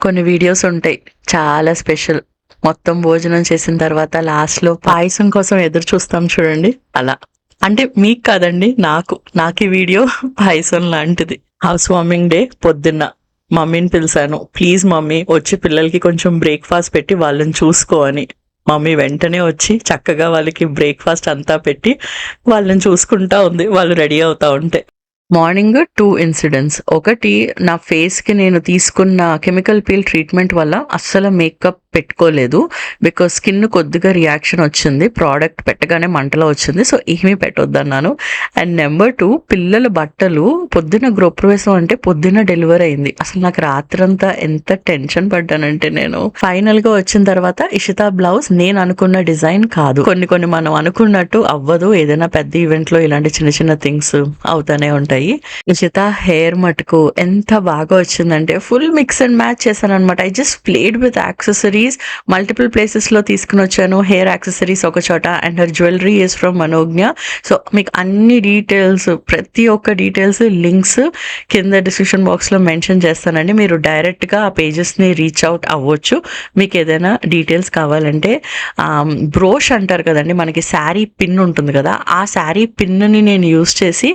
కొన్ని వీడియోస్ ఉంటాయి చాలా స్పెషల్. మొత్తం భోజనం చేసిన తర్వాత లాస్ట్‌లో పాయసం కోసం ఎదురు చూస్తాం చూడండి అలా. అంటే మీకు కాదండి నాకు ఈ వీడియో పాయసం లాంటిది. హౌస్ వార్మింగ్ డే పొద్దున్న మమ్మీని పిలిచాను. ప్లీజ్ మమ్మీ వచ్చి పిల్లలకి కొంచెం బ్రేక్‌ఫాస్ట్ పెట్టి వాళ్ళని చూసుకో అని. మమ్మీ వెంటనే వచ్చి చక్కగా వాళ్ళకి బ్రేక్‌ఫాస్ట్ అంతా పెట్టి వాళ్ళని చూసుకుంటా ఉంది. వాళ్ళు రెడీ అవుతా ఉంటే. Morning 2 incidents. ఒకటి, నా ఫేస్‌కి నేను తీసుకున్న కెమికల్ పీల్ ట్రీట్మెంట్ వల్ల అస్సలు మేకప్ పెట్టుకోలేదు. బికాజ్ స్కిన్ కొద్దిగా రియాక్షన్ వచ్చింది. ప్రోడక్ట్ పెట్టగానే మంటలో వచ్చింది. సో ఏమీ పెట్టొద్దన్నాను. అండ్ నెంబర్ 2, పిల్లల బట్టలు పొద్దున్న గృహప్రవేశం అంటే పొద్దున్న డెలివరీ అయింది. అసలు నాకు రాత్రంతా ఎంత టెన్షన్ పడ్డానంటే నేను. ఫైనల్‌గా వచ్చిన తర్వాత ఇషితా బ్లౌజ్ నేను అనుకున్న డిజైన్ కాదు. కొన్ని మనం అనుకున్నట్టు అవ్వదు. ఏదైనా పెద్ద ఈవెంట్‌లో ఇలాంటి చిన్న చిన్న థింగ్స్ అవుతానే ఉంటాయి. ఇషితా హెయిర్ మటుకు ఎంత బాగా వచ్చిందంటే ఫుల్ మిక్స్ అండ్ మ్యాచ్ చేశాను అనమాట. I just played with accessories. Multiple places లో తీసుకుని వచ్చాను. హెయిర్ యాక్సెసరీస్ ఒక చోట and her jewellery is from Manogna. So మీకు అన్ని డీటెయిల్స్, ప్రతి ఒక్క డీటెయిల్స్, లింక్స్ కింద డిస్క్రిప్షన్ బాక్స్ లో మెన్షన్ చేస్తానండి. మీరు డైరెక్ట్ గా ఆ పేజెస్ ని రీచ్ అవుట్ అవ్వచ్చు మీకు ఏదైనా డీటెయిల్స్ కావాలంటే. బ్రోష్ అంటారు కదండి, మనకి శారీ పిన్ ఉంటుంది కదా, ఆ శారీ పిన్ ని నేను యూస్ చేసి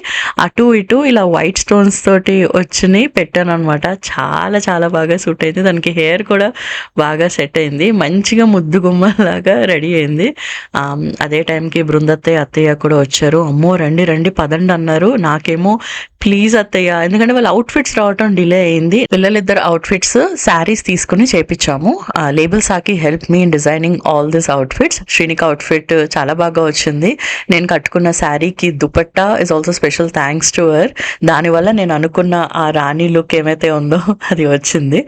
అటు ఇటు ఇలా వైట్ స్టోన్స్ తోటి వచ్చి పెట్టాను అనమాట. చాలా చాలా బాగా సూట్ అయింది. దానికి హెయిర్ కూడా బాగా సెట్ అయింది. మంచిగా ముద్దు గుమ్మలాగా రెడీ అయింది. అదే టైంకి బృందత్తయ్య అత్తయ్య కూడా వచ్చారు. అమ్మో రండి రండి పదండి అన్నారు. నాకేమో ప్లీజ్ అత్తయ్య, ఎందుకంటే వాళ్ళ అవుట్ఫిట్స్ రావటం డిలే అయింది. పిల్లలిద్దరు అవుట్ఫిట్స్ శారీస్ తీసుకుని చేపించాము. లేబుల్ సాకి help me in designing all this outfits. Srinika outfit చాలా బాగా వచ్చింది. నేను కట్టుకున్న శారీకి dupatta is also special thanks to her. దానివల్ల నేను అనుకున్న ఆ రాణి లుక్ ఏమైతే ఉందో అది వచ్చింది.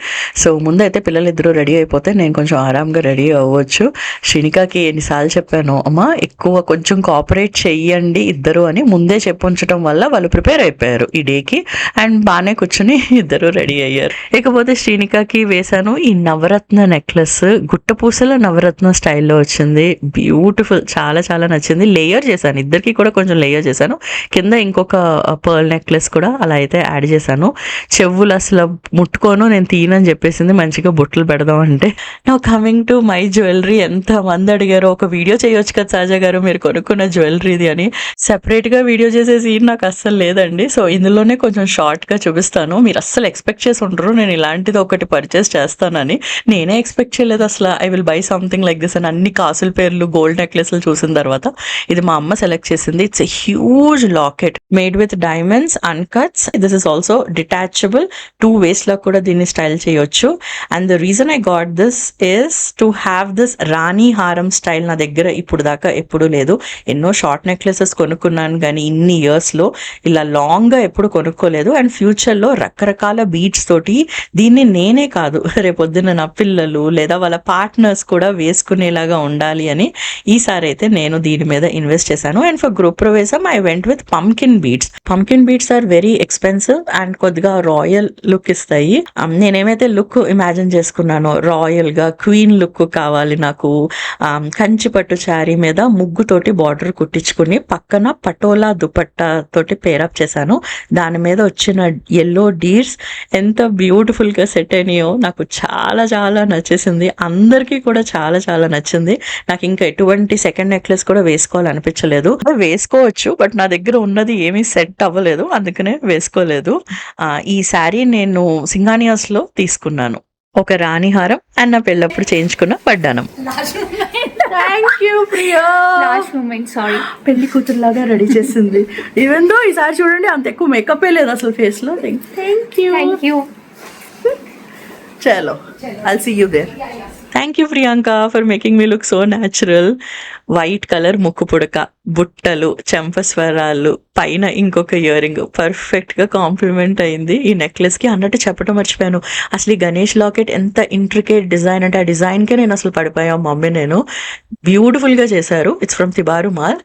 సో ముందైతే పిల్లలిద్దరూ రెడీ అయిపోతే నేను కొంచెం ఆరాంగా రెడీ అవ్వచ్చు. శ్రీనికకి ఎన్నిసార్లు చెప్పాను, అమ్మా ఎక్కువ కొంచెం కోఆపరేట్ చెయ్యండి ఇద్దరు అని ముందే ఉంచడం వల్ల వాళ్ళు ప్రిపేర్ అయిపోయారు ఈ డేకి. అండ్ బాగానే కూర్చొని ఇద్దరు రెడీ అయ్యారు. ఇకపోతే శ్రీనికకి వేశాను ఈ నవరత్న నెక్లెస్. గుట్టపూసల నవరత్న స్టైల్లో వచ్చింది. బ్యూటిఫుల్, చాలా చాలా నచ్చింది. లేయర్ చేశాను, ఇద్దరికి కూడా కొంచెం లేయర్ చేశాను. కింద ఇంకొక పర్ల్ నెక్లెస్ కూడా అలా అయితే యాడ్ చేశాను. చెవులు అసలు ముట్టుకోను, నేను తీనని చెప్పేసింది. మంచిగా బుట్టలు పెడదాం అంటే. నా కమింగ్ టు మై జ్యువెలరీ. ఎంత మంది అడిగారో, ఒక వీడియో చేయొచ్చు కదా సహజ గారు మీరు కొనుక్కున్న జ్యువెలరీది అని. సెపరేట్ గా వీడియో చేసే సీన్ నాకు అస్సలు లేదండి. సో ఇందులోనే కొంచెం షార్ట్ గా చూపిస్తాను. మీరు అస్సలు ఎక్స్పెక్ట్ చేసి ఉండరు నేను ఇలాంటిది ఒకటి పర్చేస్ చేస్తానని. నేనే ఎక్స్పెక్ట్ చేయలేదు అసలు I will buy something like this అని. అన్ని కాసుల పేర్లు, గోల్డ్ నెక్లెస్లు చూసిన తర్వాత ఇది మా అమ్మ సెలెక్ట్ చేసింది. It's a huge locket made with diamonds uncuts. This is also detachable. 2 ways లో కూడా దీన్ని స్టైల్ చేయొచ్చు. And the reason I got this is to have this rani haaram style. నా దగ్గర ఇప్పుడు దాకా ఎప్పుడు లేదు. ఎన్నో షార్ట్ నెక్లెసెస్ కొనుక్కున్నాను కానీ ఇన్ని ఇయర్స్ లో ఇలా లాంగ్ గా ఎప్పుడు కొనుక్కోలేదు. అండ్ ఫ్యూచర్ లో రకరకాల బీట్స్ తోటి దీన్ని నేనే కాదు రేపొద్దున నా పిల్లలు లేదా వాళ్ళ పార్ట్నర్స్ కూడా వేసుకునేలాగా ఉండాలి అని ఈసారి అయితే నేను దీని మీద ఇన్వెస్ట్ చేశాను. అండ్ ఫర్ గృహప్రవేశం I went with pumpkin beads. Pumpkin beads are very expensive and కొద్దిగా రాయల్ లుక్ ఇస్తాయి. నేనేమైతే లుక్ ఇమాజిన్ చేసుకున్నానో రాయల్ గా క్వీన్ లుక్ కావాలి నాకు. కంచి పట్టు శారీ మీద ముగ్గుతోటి బార్డర్ కుట్టించుకుని పక్కన పటోలా దుపట్టా తోటి పేరప్ చేశాను. దాని మీద వచ్చిన ఎల్లో డీర్స్ ఎంత బ్యూటిఫుల్ గా సెట్ అయినాయో నాకు చాలా చాలా నచ్చేసింది. అందరికీ కూడా చాలా చాలా నచ్చింది. నాకు ఇంకా ఎటువంటి సెకండ్ నెక్లెస్ కూడా వేసుకోవాలనిపించలేదు. వేసుకోవచ్చు బట్ నా దగ్గర ఉన్నది ఏమీ సెట్ అవ్వలేదు, అందుకనే వేసుకోలేదు. ఈ శారీ నేను సింగానియాస్ లో తీసుకున్నాను. ఒక రాణిహారం అండ్ నా పెళ్ళప్పుడు చేయించుకున్న వడ్డానం. Thank you Priya. Last moment sorry. పెళ్లి కూతురులాగా రెడీ చేసింది. ఈవెన్ దో ఈసారి చూడండి అంత ఎక్కువ మేకప్ లేదు అసలు ఫేస్ లో. Thank you. చలో I'll see you there. Thank you Priyanka for making me look so natural. White colour ముక్కు పుడక, బుట్టలు, చెంపస్వరాలు, పైన ఇంకొక ఇయర్ రింగ్ పర్ఫెక్ట్ గా కాంప్లిమెంట్ అయింది ఈ నెక్లెస్ కి. అన్నట్టు చెప్పడం మర్చిపోయాను, అసలు ఈ గణేష్ లాకెట్ ఎంత ఇంట్రికేట్ డిజైన్ అంటే ఆ డిజైన్ కే నేను అసలు పడిపోయా మమ్మీ నేను. బ్యూటిఫుల్ గా చేశారు. It's from Tibarumal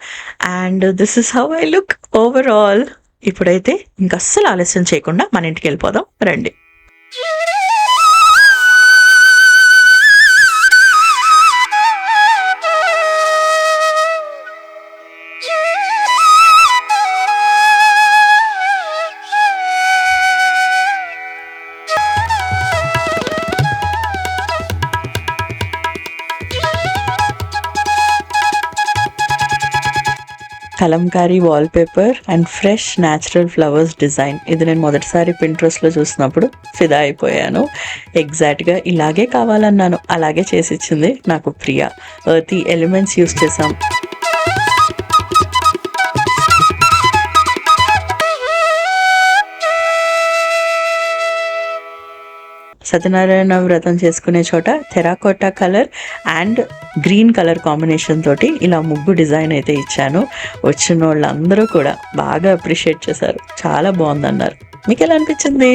and this is how I look overall. ఇప్పుడైతే ఇంక అస్సలు ఆలస్యం చేయకుండా మన ఇంటికి వెళ్ళిపోదాం రండి. Kalamkari wallpaper and fresh natural flowers design. ఇది నేను మొదటిసారి పింట్రెస్ట్లో చూసినప్పుడు ఫిదా అయిపోయాను. ఎగ్జాక్ట్గా ఇలాగే కావాలన్నాను, అలాగే చేసి ఇచ్చింది నాకు ప్రియా. ఎర్తీ ఎలిమెంట్స్ యూస్ చేసాం. సత్యనారాయణ వ్రతం చేసుకునే చోట terracotta colour and green colour combination తోటి ఇలా ముగ్గు డిజైన్ అయితే ఇచ్చాను. వచ్చిన వాళ్ళందరూ కూడా బాగా అప్రిషియేట్ చేశారు, చాలా బాగుందన్నారు. మీకు ఎలా అనిపించింది?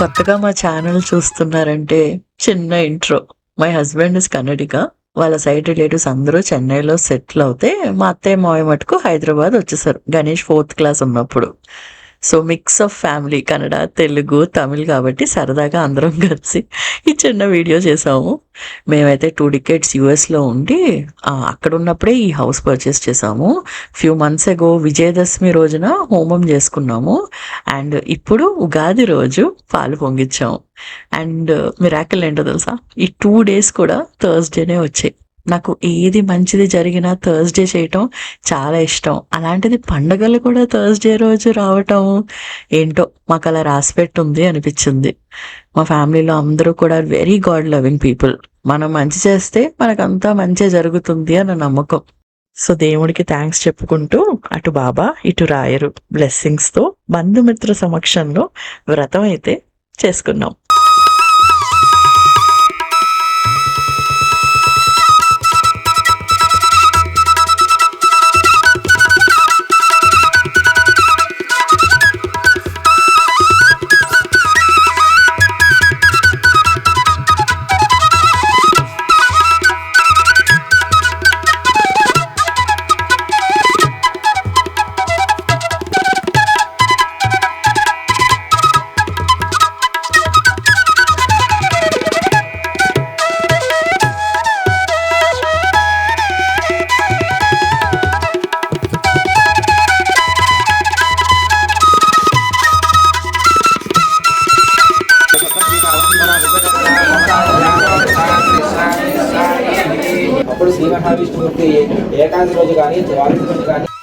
కొత్తగా మా ఛానల్ చూస్తున్నారంటే చిన్న intro. My husband is Kannadiga. వాళ్ళ సైడ్ రిలేటివ్స్ అందరూ చెన్నైలో సెటిల్ అవుతే మా అత్తయ్య మావయ్య మటుకు హైదరాబాద్ వచ్చేసారు గణేష్ 4th క్లాస్ ఉన్నప్పుడు. So mix of family, Kannada, Telugu, Tamil కాబట్టి సరదాగా అందరం కలిసి ఈ చిన్న వీడియో చేసాము. మేమైతే 2 decades యూఎస్లో ఉండి అక్కడ ఉన్నప్పుడే ఈ హౌస్ పర్చేస్ చేసాము. ఫ్యూ మంత్స్ ఎగో విజయదశమి రోజున హోమం చేసుకున్నాము. అండ్ ఇప్పుడు ఉగాది రోజు పాలు పొంగిచ్చాము. అండ్ మిరాకిల్ ఏంటో తెలుసా, ఈ 2 days కూడా థర్స్డేనే వచ్చాయి. నాకు ఏది మంచిది జరిగినా థర్స్డే చేయటం చాలా ఇష్టం. అలాంటిది పండగలు కూడా థర్స్డే రోజు రావటం ఏంటో మాకు అలా రాసిపెట్టుంది అనిపించింది. మా ఫ్యామిలీలో అందరూ కూడా వెరీ గాడ్ లవింగ్ పీపుల్. మనం మంచి చేస్తే మనకంతా మంచి జరుగుతుంది అన్న నమ్మకం. సో దేవుడికి థ్యాంక్స్ చెప్పుకుంటూ అటు బాబా ఇటు రాయరు బ్లెస్సింగ్స్తో బంధుమిత్ర సమక్షంలో వ్రతం అయితే చేసుకున్నాం.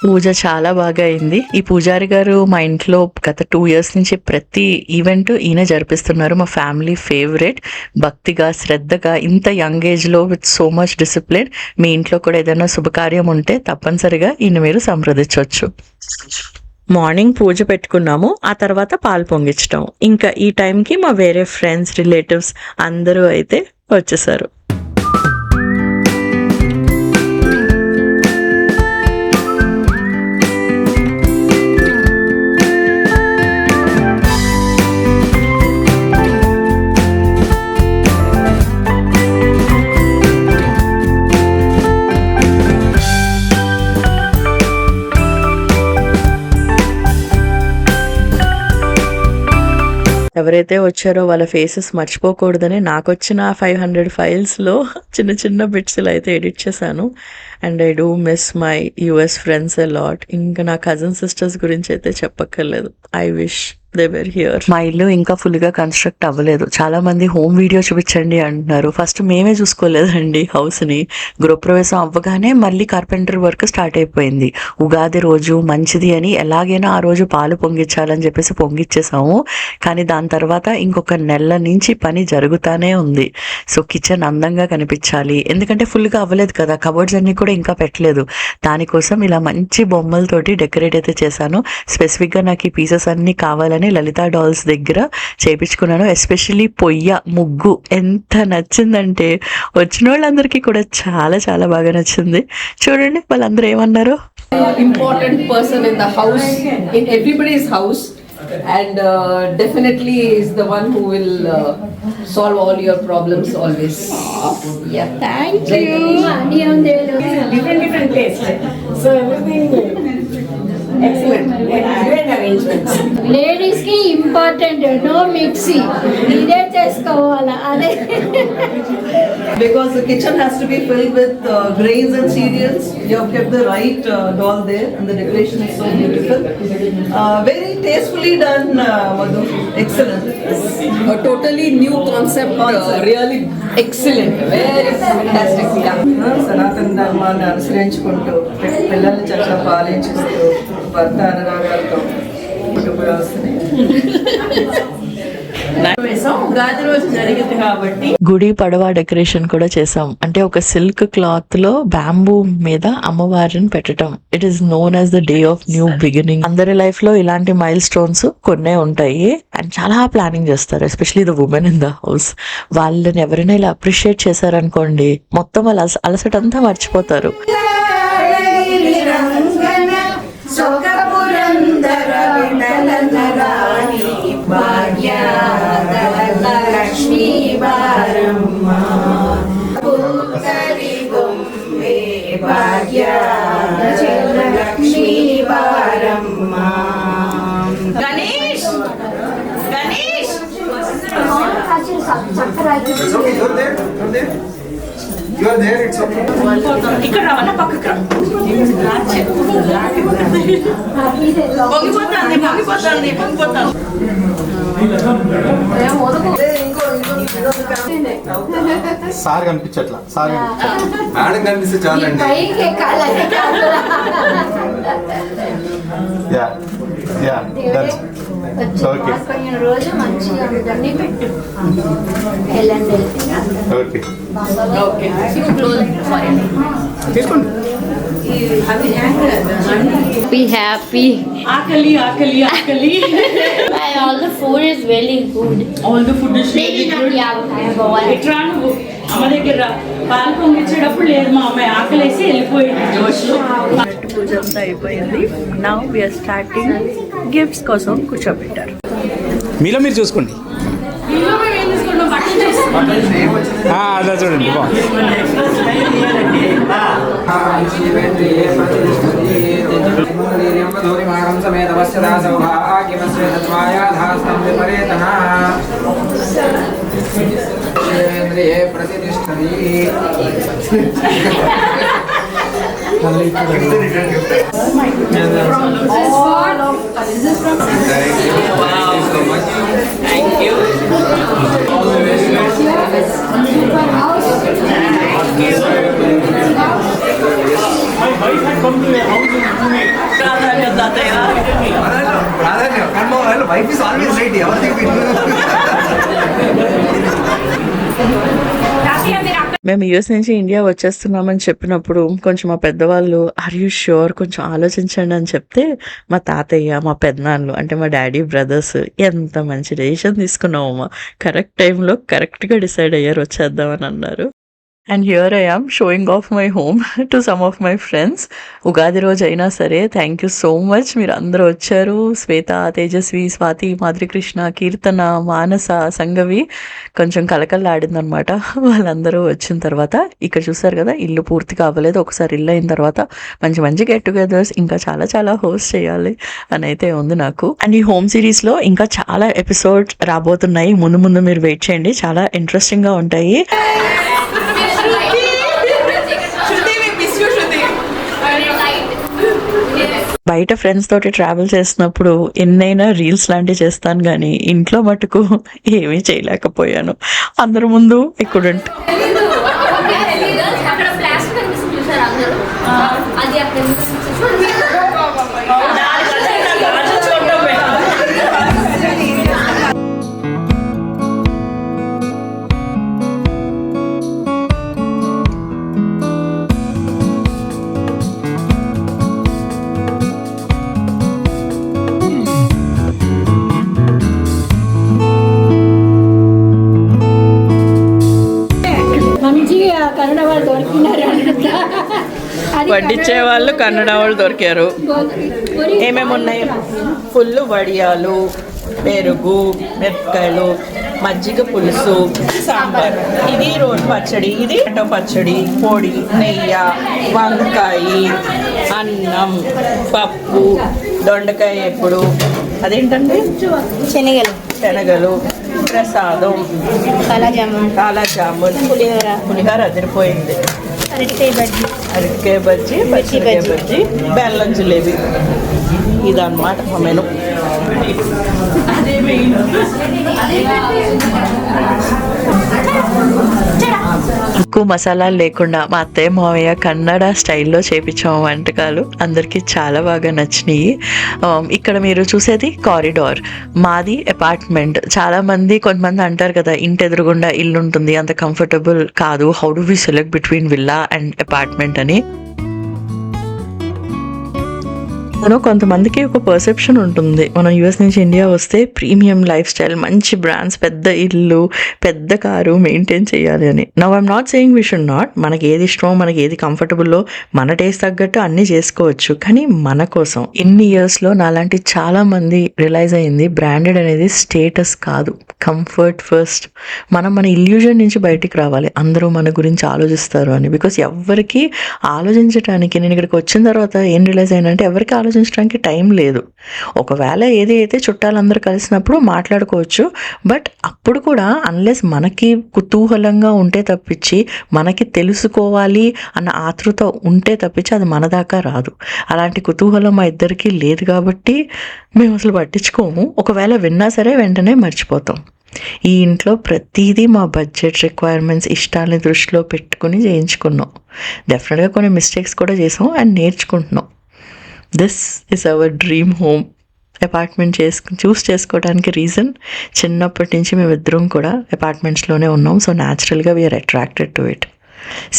పూజ చాలా బాగా అయింది. ఈ పూజారి గారు మా ఇంట్లో గత 2 years నుంచి ప్రతి ఈవెంట్ ఈయన జరిపిస్తున్నారు. మా ఫ్యామిలీ ఫేవరెట్. భక్తిగా, శ్రద్ధగా, ఇంత యంగ్ ఏజ్లో విత్ సో మచ్ డిసిప్లిన్. మీ ఇంట్లో కూడా ఏదైనా శుభకార్యం ఉంటే తప్పనిసరిగా ఈయన మీరు సంప్రదించవచ్చు. మార్నింగ్ పూజ పెట్టుకున్నాము, ఆ తర్వాత పాలు పొంగించడం. ఇంకా ఈ టైంకి మా వేరే ఫ్రెండ్స్, రిలేటివ్స్ అందరూ అయితే వచ్చేసారు. ఎవరైతే వచ్చారో వాళ్ళ ఫేసెస్ మర్చిపోకూడదని నాకు వచ్చిన 500 ఫైల్స్లో చిన్న చిన్న బిట్స్లో అయితే ఎడిట్ చేశాను. And I do miss my US friends a lot. ఇంకా నా కజిన్ సిస్టర్స్ గురించి అయితే చెప్పక్కర్లేదు. I wish they were here. మా ఇల్లు ఇంకా ఫుల్ గా కన్స్ట్రక్ట్ అవ్వలేదు. చాలా మంది హోమ్ వీడియో చూపించండి అంటున్నారు. ఫస్ట్ మేమే చూసుకోలేదండి హౌస్ ని. గృహప్రవేశం అవ్వగానే మళ్ళీ కార్పెంటర్ వర్క్ స్టార్ట్ అయిపోయింది. ఉగాది రోజు మంచిది అని ఎలాగైనా ఆ రోజు పాలు పొంగిచ్చాలని చెప్పేసి పొంగిచ్చేసాము. కానీ దాని తర్వాత ఇంకొక నెల నుంచి పని జరుగుతానే ఉంది. సో కిచెన్ అందంగా కనిపించాలి, ఎందుకంటే ఫుల్ గా అవ్వలేదు కదా, కబోర్డ్స్ అన్ని కూడా ఇంకా పెట్టలేదు. దానికోసం ఇలా మంచి బొమ్మలతోటి డెకరేట్ అయితే చేశాను. స్పెసిఫిక్ గా నాకు ఈ పీసెస్ అన్ని కావాలని లలితా డాల్స్ దగ్గర చేపించుకున్నాను. ఎస్పెషల్లీ పొయ్య ముగ్గు ఎంత నచ్చిందంటే వచ్చిన వాళ్ళందరికీ కూడా చాలా చాలా బాగా నచ్చింది. చూడండి వాళ్ళందరూ ఏమన్నారు. Important person in the house, in everybody's house, and definitely is the one who will solve all your problems always. Yeah, Thank you. different taste. So everything excellent. Great arrangements. Ladies కి important no mixie, ఇదే చేసుకోవాలా అదే. because the kitchen has to be filled with grains and cereals. You have kept the right doll there, and the decoration is so beautiful. Very tastefully done, Madhu. Excellent. A totally new concept. Really excellent. Very fantastic. Yeah. సనాతన ధర్మాన్ని అనుసరించుకుంటూ పిల్లల్ని చక్కగా పాలించుకుంటూ భర్త అనురాగాలతో కుటుంబ వ్యవస్థని ఉగాది రోజు జరిగింది కాబట్టి గుడి పడవ డెకరేషన్ కూడా చేసాం. అంటే ఒక సిల్క్ క్లాత్ లో బ్యాంబూ మీద అమ్మవారిని పెట్టడం. It is known as the day of new beginning. అందరి లైఫ్ లో ఇలాంటి మైల్ స్టోన్స్ కొన్నే ఉంటాయి అండ్ చాలా ప్లానింగ్ చేస్తారు. Especially the women in the house. వాళ్ళని ఎవరైనా ఇలా అప్రిషియేట్ చేశారనుకోండి, మొత్తం వాళ్ళ అలసటంతా మర్చిపోతారు. Lakshmi బారమ్మ Lakshmi బారమ్మ. Ganesh You are there, it's okay. ఇక్కడ రావన్న పక్కకు రా. పొంగిపోతాంది. సార్ కనిపించట్లా, సార్ మేడం కనిపిస్తే చాలండి. పైకి ఎక్కాలి. యా యా ఓకే రోజు మంచిగా అన్ని పెట్టు. వెళ్ళండి. ఓకే తీసుకోండి. Be happy. Akali. All the food is very good. All the food is really good. ఇట్రా నువ్వు అమ్మ దగ్గర పాలు పొంగిచ్చేటప్పుడు లేదు మా అమ్మాయి ఆకలేసి వెళ్ళిపోయింది జోష్లో. పూజ అంతా అయిపోయింది. Now we are starting. గిఫ్ట్స్ కోసం కూర్చోబెట్టారు. మీలో మీరు చూసుకోండి. అలా చూడండి బాగుంది. Wife is always right. మేము యూఎస్ నుంచి ఇండియా వచ్చేస్తున్నామని చెప్పినప్పుడు కొంచెం మా పెద్దవాళ్ళు ఆర్ యూ ష్యూర్ కొంచెం ఆలోచించండి అని చెప్తే, మా తాతయ్య మా పెద్దనాన్నలు అంటే మా డాడీ బ్రదర్స్ ఎంత మంచి డెసిషన్ తీసుకున్నామమ్మా, కరెక్ట్ టైంలో కరెక్ట్గా డిసైడ్ అయ్యారు వచ్చేద్దామని అన్నారు. And here I am showing off my home to some of my friends. Ugadi రోజు అయినా సరే థ్యాంక్ యూ సో మచ్, మీరు అందరూ వచ్చారు. శ్వేత, తేజస్వి, స్వాతి, మాధురికృష్ణ, కీర్తన, మానస, సంగవి కొంచెం కలకల్లాడిందనమాట వాళ్ళందరూ వచ్చిన తర్వాత. ఇక్కడ చూసారు కదా ఇల్లు పూర్తిగా అవ్వలేదు. ఒకసారి ఇల్లు అయిన తర్వాత మంచి మంచి గెట్ టుగెదర్స్ ఇంకా చాలా చాలా హోస్ట్ చేయాలి అని అయితే ఉంది నాకు. అండ్ ఈ హోమ్ సిరీస్లో ఇంకా చాలా ఎపిసోడ్స్ రాబోతున్నాయి. ముందు ముందు మీరు వెయిట్ చేయండి, చాలా ఇంట్రెస్టింగ్గా ఉంటాయి. శృతి, we miss you, Shruti. బయట ఫ్రెండ్స్ తోటి ట్రావెల్ చేసినప్పుడు ఎన్నైనా రీల్స్ లాంటివి చేస్తాను కానీ ఇంట్లో మటుకు ఏమీ చేయలేకపోయాను. అందరి ముందు ఎక్కుడంటే అక్కడ ప్లాస్టిక్ కనిపిస్తుంది చూసారు అందరూ అది అక్కడ మంచిగా కన్నడ వాళ్ళు దొరికినారు అది వడ్డించే వాళ్ళు కన్నడ వాళ్ళు దొరికారు. ఏమేమి ఉన్నాయి? ఫుల్ వడియాలు, పెరుగు, మిరపకాయలు, మజ్జిగ పులుసు, సాంబార్, ఇది రోడ్ పచ్చడి, ఇది టమాటో పచ్చడి, పొడి, నెయ్యి, వంకాయ, అన్నం, పప్పు, దొండకాయ ఎప్పుడు అదేంటండి శనగలు, ప్రసాదం, కాలాజామున్, పులిహోర అదిరిపోయింది, అరటికాయ బజ్జీ, పచ్చిమిరకాయ బజ్జీ, బెల్లం జిలేబీ. ఇదన్నమాట మా మెను. ఎక్కువ మసాలాలు లేకుండా మా అత్తయ్య మావయ్య కన్నడ స్టైల్లో చేపించాము వంటకాలు. అందరికీ చాలా బాగా నచ్చినాయి. ఇక్కడ మీరు చూసేది కారిడార్, మాది అపార్ట్మెంట్. చాలా మంది కొంతమంది అంటారు కదా ఇంటి ఎదురుగుండా ఇల్లు ఉంటుంది, అంత కంఫర్టబుల్ కాదు, how do we select between villa and apartment అని. కొంతమందికి ఒక పర్సెప్షన్ ఉంటుంది, మనం యూఎస్ నుంచి ఇండియా వస్తే ప్రీమియం లైఫ్ స్టైల్, మంచి బ్రాండ్స్, పెద్ద ఇల్లు, పెద్ద కారు మెయింటైన్ చేయాలి అని. Now I'm not saying we should not. మనకి ఏది ఇష్టమో, మనకి ఏది కంఫర్టబుల్లో మన టేస్ట్ తగ్గట్టు అన్నీ చేసుకోవచ్చు. కానీ మన కోసం ఇన్ని ఇయర్స్లో నాలాంటి చాలా మంది రియలైజ్ అయింది బ్రాండెడ్ అనేది స్టేటస్ కాదు, కంఫర్ట్ ఫస్ట్. మనం మన ఇల్యూజన్ నుంచి బయటికి రావాలి. అందరూ మన గురించి ఆలోచిస్తారు అని. బికాస్ ఎవరికి ఆలోచించడానికి, నేను ఇక్కడికి వచ్చిన తర్వాత ఏం రియలైజ్ అయినంటే ఎవరికి ఆలోచించడానికి టైం లేదు. ఒకవేళ ఏది అయితే చుట్టాలందరూ కలిసినప్పుడు మాట్లాడుకోవచ్చు, బట్ అప్పుడు కూడా అన్లెస్ మనకి కుతూహలంగా ఉంటే తప్పించి, మనకి తెలుసుకోవాలి అన్న ఆతృత ఉంటే తప్పించి అది మన దాకా రాదు. అలాంటి కుతూహలం మా ఇద్దరికి లేదు కాబట్టి మేము అసలు పట్టించుకోము. ఒకవేళ విన్నా సరే వెంటనే మర్చిపోతాం. ఈ ఇంట్లో ప్రతిదీ మా బడ్జెట్ రిక్వైర్మెంట్స్, ఇష్టాలని దృష్టిలో పెట్టుకుని చేయించుకున్నాం. డెఫినెట్గా కొన్ని మిస్టేక్స్ కూడా చేసాం అండ్ నేర్చుకుంటున్నాం. This is our dream home. Apartment choose చేసుకోవడానికి రీజన్, చిన్నప్పటి నుంచి మేమిద్దరం కూడా అపార్ట్మెంట్స్లోనే ఉన్నాం. సో న్యాచురల్గా we're attracted to it.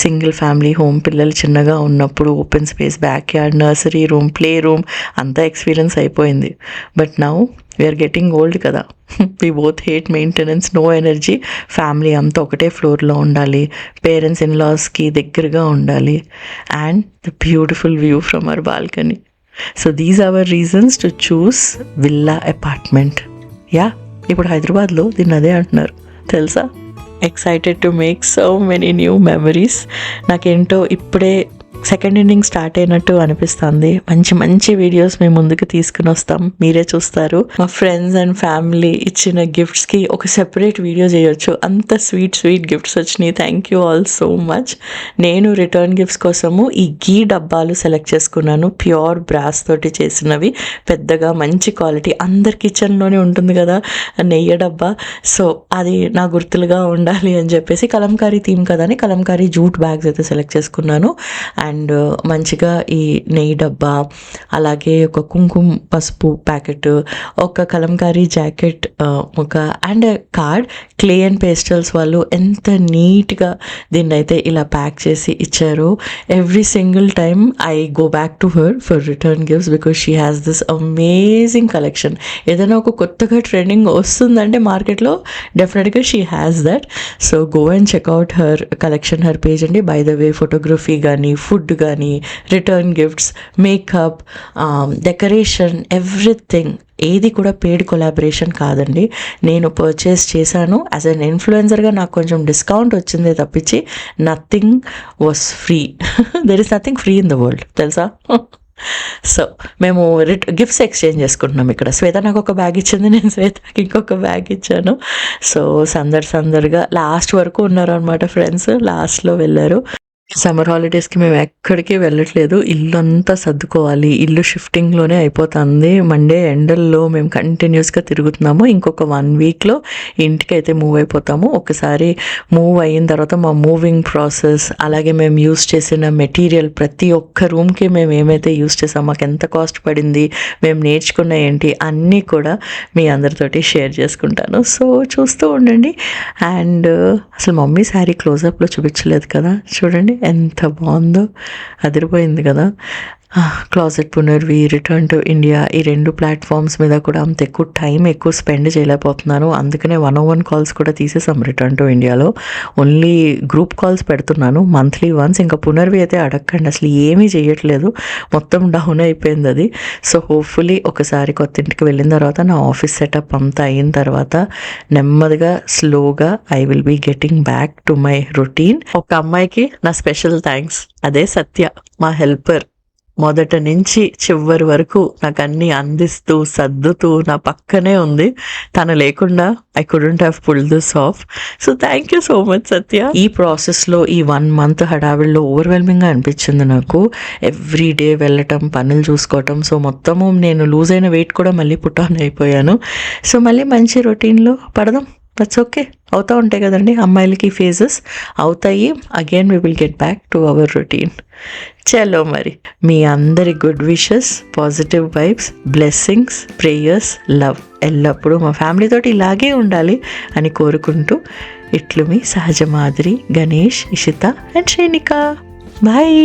Single family home, పిల్లలు చిన్నగా ఉన్నప్పుడు open space, backyard, nursery room, play room అంతా ఎక్స్పీరియన్స్ అయిపోయింది. But now we're getting old కదా, we both hate maintenance, no energy. Family అంతా ఒకటే ఫ్లోర్లో ఉండాలి, పేరెంట్స్ ఇన్లాస్కి దగ్గరగా ఉండాలి, and the beautiful view from our balcony. So these are our reasons to choose villa apartment. Ya, ఇప్పుడు హైదరాబాద్లో దీన్ని అదే అంటున్నారు తెలుసా. Excited to make so many new memories. నాకేంటో ఇప్పుడే సెకండ్ ఇన్నింగ్ స్టార్ట్ అయినట్టు అనిపిస్తుంది. మంచి మంచి వీడియోస్ మేము ముందుకు తీసుకుని వస్తాం, మీరే చూస్తారు. మా ఫ్రెండ్స్ అండ్ ఫ్యామిలీ ఇచ్చిన గిఫ్ట్స్కి ఒక సెపరేట్ వీడియో చేయొచ్చు, అంత స్వీట్ గిఫ్ట్స్ వచ్చినాయి. Thank you all so much. నేను రిటర్న్ గిఫ్ట్స్ కోసము ఈ గీ డబ్బాలు సెలెక్ట్ చేసుకున్నాను, ప్యూర్ బ్రాస్ తోటి చేసినవి, పెద్దగా మంచి క్వాలిటీ. అందరి కిచెన్లోనే ఉంటుంది కదా నెయ్యి డబ్బా, సో అది నా గుర్తులుగా ఉండాలి అని చెప్పేసి కలంకారీ థీమ్ కదా అని కలంకారీ జూట్ బ్యాగ్స్ అయితే సెలెక్ట్ చేసుకున్నాను. అండ్ మంచిగా ఈ నెయ్యి డబ్బా, అలాగే ఒక కుంకుమ పసుపు ప్యాకెట్, ఒక కలంకారీ జాకెట్, ఒక and card. Clay and pastels వాళ్ళు ఎంత నీట్గా దీన్ని అయితే ఇలా ప్యాక్ చేసి ఇచ్చారు. Every single time I go back to her for return gifts because she has this amazing collection. ఏదైనా ఒక కొత్తగా ట్రెండింగ్ వస్తుందంటే మార్కెట్లో డెఫినెట్గా she has that. So go and checkout her collection, her page అండి. బై ద వే ఫోటోగ్రఫీ కానీ, food కానీ, return gifts, makeup, decoration, everything ఏది కూడా పెయిడ్ కొలాబరేషన్ కాదండి. నేను పర్చేస్ చేశాను యాజ్ అన్ ఇన్ఫ్లుయెన్సర్గా, నాకు కొంచెం డిస్కౌంట్ వచ్చిందే తప్పించి nothing was free. There is nothing free in the world తెలుసా. సో మేము గిఫ్ట్స్ ఎక్స్చేంజ్ చేసుకుంటున్నాం ఇక్కడ. శ్వేత నాకు ఒక బ్యాగ్ ఇచ్చింది, నేను శ్వేతకి ఇంకొక బ్యాగ్ ఇచ్చాను. సో సందడిగా లాస్ట్ వరకు ఉన్నారు అనమాట ఫ్రెండ్స్, లాస్ట్లో వెళ్ళారు. సమ్మర్ హాలిడేస్కి మేము ఎక్కడికి వెళ్ళట్లేదు. ఇల్లు అంతా సర్దుకోవాలి. ఇల్లు షిఫ్టింగ్లోనే అయిపోతుంది. మండే ఎండల్లో మేము కంటిన్యూస్గా తిరుగుతున్నాము. ఇంకొక 1 వీక్లో ఇంటికి అయితే మూవ్ అయిపోతాము. ఒకసారి మూవ్ అయిన తర్వాత మా మూవింగ్ ప్రాసెస్, అలాగే మేము యూస్ చేసిన మెటీరియల్, ప్రతి ఒక్క రూమ్కి మేము ఏమైతే యూస్ చేసామో, మాకు ఎంత కాస్ట్ పడింది, మేము నేర్చుకున్న ఏంటి అన్నీ కూడా మీ అందరితోటి షేర్ చేసుకుంటాను. సో చూస్తూ ఉండండి. అండ్ అసలు మమ్మీ శారీ క్లోజప్లో చూపించలేదు కదా, చూడండి ఎంత బాగుందో, అదిరిపోయింది కదా. క్లాజెట్ పునర్వి, రిటర్న్ టు ఇండియా, ఈ 2 ప్లాట్ఫామ్స్ మీద కూడా అంత ఎక్కువ స్పెండ్ చేయలేకపోతున్నాను. అందుకనే 101 కాల్స్ కూడా తీసేసాం రిటర్న్ టు ఇండియాలో. ఓన్లీ గ్రూప్ కాల్స్ పెడుతున్నాను మంత్లీ వన్స్. ఇంకా పునర్వి అయితే అడగండి, అసలు ఏమీ చేయట్లేదు, మొత్తం డౌన్ అయిపోయింది అది. సో హోప్ఫుల్లీ ఒకసారి కొత్త ఇంటికి వెళ్ళిన తర్వాత, నా ఆఫీస్ సెటప్ అంతా అయిన తర్వాత నెమ్మదిగా స్లోగా I will be getting back to my routine. ఒక అమ్మాయికి నా స్పెషల్ థ్యాంక్స్, అదే సత్య, మా హెల్పర్. మొదట నుంచి చివరి వరకు నాకు అన్నీ అందిస్తూ సర్దుతూ నా పక్కనే ఉంది. తను లేకుండా I couldn't have pulled this off. So thank you so much Satya. ఈ ప్రాసెస్లో ఈ 1 మంత్ హడావిడిలో ఓవర్వెల్మింగ్గా అనిపించింది నాకు. ఎవ్రీ డే వెళ్ళటం, పనులు చూసుకోవటం. సో మొత్తము నేను లూజ్ అయిన వెయిట్ కూడా మళ్ళీ పుట్ ఆన్ అయిపోయాను. సో మళ్ళీ మంచి రొటీన్లో పడదాం. That's okay. అవుతూ ఉంటాయి కదండి అమ్మాయిలకి, ఫేజెస్ అవుతాయి. Again we will get back to our routine. చలో మరి, మీ అందరి good wishes, positive vibes, blessings, prayers, love ఎల్లప్పుడూ మా ఫ్యామిలీతోటి ఇలాగే ఉండాలి అని కోరుకుంటూ, ఇట్లు మీ సహజ మాదిరి, గణేష్, ఇషిత అండ్ శ్రేణిక. బాయ్.